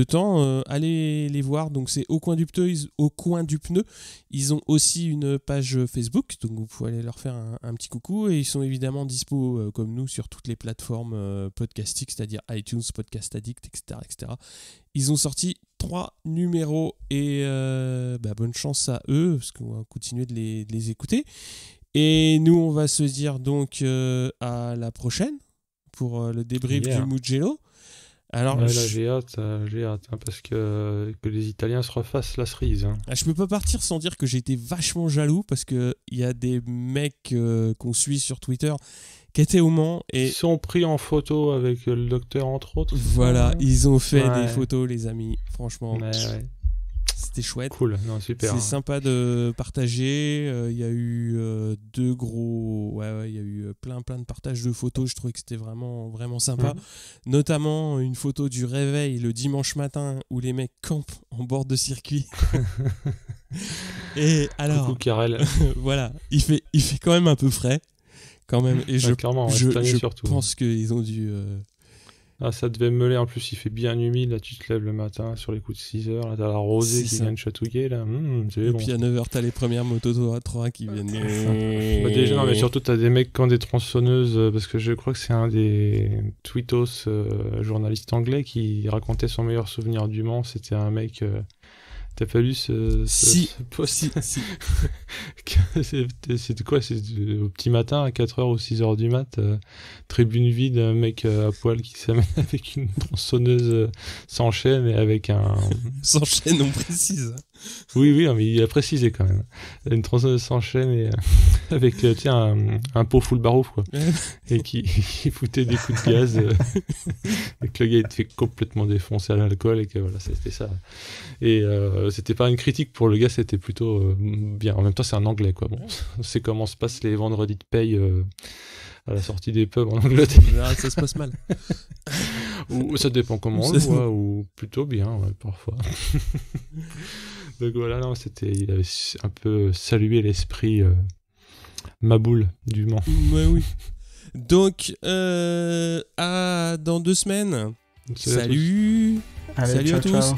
temps, allez les voir. Donc c'est Au coin du pneu. Ils ont aussi une page Facebook, donc vous pouvez aller leur faire un petit coucou. Et ils sont évidemment dispo comme nous sur toutes les plateformes podcastiques, c'est-à-dire iTunes, Podcast Addict, etc., etc. Ils ont sorti 3 numéros et bonne chance à eux, parce qu'on va continuer de les écouter. Et nous, on va se dire donc à la prochaine pour le débrief du Mugello. Alors, là, j'ai hâte, parce que les Italiens se refassent la cerise. Hein. Je peux pas partir sans dire que j'ai été vachement jaloux parce que il y a des mecs qu'on suit sur Twitter qui étaient au Mans et Ils sont pris en photo avec le docteur, entre autres. voilà, ils ont fait Ouais. des photos, les amis. Franchement, Ouais. c'était chouette. Cool, non, super. C'est sympa de partager. Il y a eu deux gros. Ouais, il y a eu plein de partages de photos. Je trouvais que c'était vraiment sympa. Notamment une photo du réveil le dimanche matin où les mecs campent en bord de circuit. Et alors, Coucou Karel. voilà, il fait quand même un peu frais. Quand même. Et Clairement, ouais, je cette année surtout. pense qu'ils ont dû. Ah, ça devait meuler, en plus il fait bien humide, là tu te lèves le matin sur les coups de 6h, là t'as la rosée C'est qui ça. vient de chatouiller, là, c'est Et bon. puis à 9h, t'as les premières motos 3 qui viennent. Bah déjà, non, mais surtout t'as des mecs qui ont des tronçonneuses, parce que je crois que c'est un des tweetos journalistes anglais qui racontait son meilleur souvenir du Mans, c'était un mec... T'as pas lu ce post? Si. C'était quoi? C'était au petit matin, à 4h ou 6h du mat, tribune vide, un mec à poil qui s'amène avec une tronçonneuse sans chaîne et avec un... Sans chaîne, on précise. Oui, mais il a précisé quand même. Une tronçonneuse sans chaîne et avec un pot full barouf, quoi. Et qui foutait des coups de gaz et que le gars était complètement défoncé à l'alcool et que voilà, c'était ça. Et c'était pas une critique pour le gars, c'était plutôt bien. En même temps, c'est un anglais, quoi. Bon, c'est comment se passent les vendredis de paye à la sortie des pubs en Angleterre. Ça se passe mal. Ou ça dépend comment on le voit, ou plutôt bien, ouais, parfois. Donc voilà, non, il avait un peu salué l'esprit Maboule du Mans. Ouais, oui. Donc, dans 2 semaines. Salut. Allez, Salut ciao, à tous. ciao.